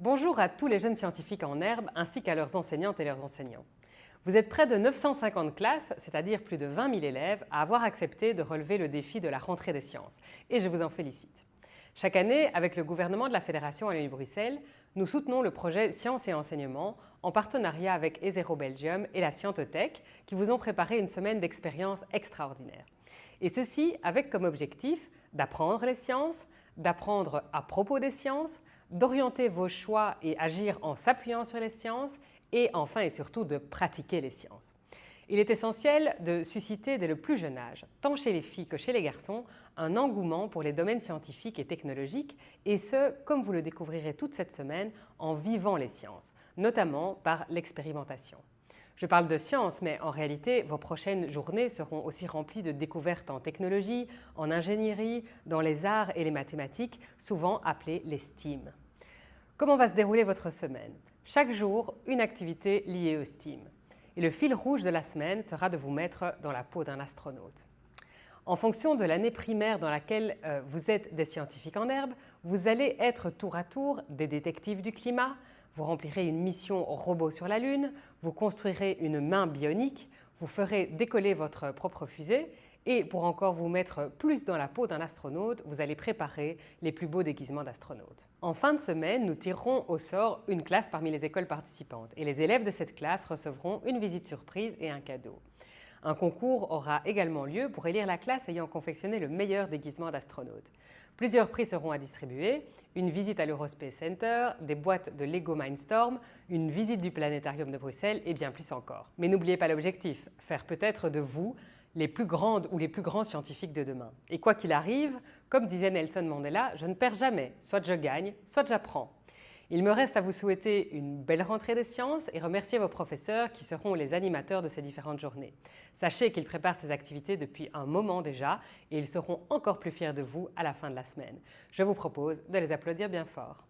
Bonjour à tous les jeunes scientifiques en herbe ainsi qu'à leurs enseignantes et leurs enseignants. Vous êtes près de 950 classes, c'est-à-dire plus de 20 000 élèves, à avoir accepté de relever le défi de la rentrée des sciences. Et je vous en félicite. Chaque année, avec le gouvernement de la Fédération Wallonie-Bruxelles, nous soutenons le projet Sciences et Enseignement en partenariat avec Ezero Belgium et la Scientothèque qui vous ont préparé une semaine d'expériences extraordinaires. Et ceci avec comme objectif d'apprendre les sciences, d'apprendre à propos des sciences, d'orienter vos choix et agir en s'appuyant sur les sciences et enfin et surtout de pratiquer les sciences. Il est essentiel de susciter dès le plus jeune âge, tant chez les filles que chez les garçons, un engouement pour les domaines scientifiques et technologiques et ce, comme vous le découvrirez toute cette semaine, en vivant les sciences, notamment par l'expérimentation. Je parle de sciences, mais en réalité, vos prochaines journées seront aussi remplies de découvertes en technologie, en ingénierie, dans les arts et les mathématiques, souvent appelées les STEAM. Comment va se dérouler votre semaine? Chaque jour, une activité liée au STEAM. Et le fil rouge de la semaine sera de vous mettre dans la peau d'un astronaute. En fonction de l'année primaire dans laquelle vous êtes des scientifiques en herbe, vous allez être tour à tour des détectives du climat, vous remplirez une mission robot sur la Lune, vous construirez une main bionique, vous ferez décoller votre propre fusée et pour encore vous mettre plus dans la peau d'un astronaute, vous allez préparer les plus beaux déguisements d'astronautes. En fin de semaine, nous tirerons au sort une classe parmi les écoles participantes et les élèves de cette classe recevront une visite surprise et un cadeau. Un concours aura également lieu pour élire la classe ayant confectionné le meilleur déguisement d'astronaute. Plusieurs prix seront à distribuer, une visite à l'Eurospace Center, des boîtes de Lego Mindstorm, une visite du Planétarium de Bruxelles et bien plus encore. Mais n'oubliez pas l'objectif, faire peut-être de vous les plus grandes ou les plus grands scientifiques de demain. Et quoi qu'il arrive, comme disait Nelson Mandela, je ne perds jamais, soit je gagne, soit j'apprends. Il me reste à vous souhaiter une belle rentrée des sciences et remercier vos professeurs qui seront les animateurs de ces différentes journées. Sachez qu'ils préparent ces activités depuis un moment déjà et ils seront encore plus fiers de vous à la fin de la semaine. Je vous propose de les applaudir bien fort.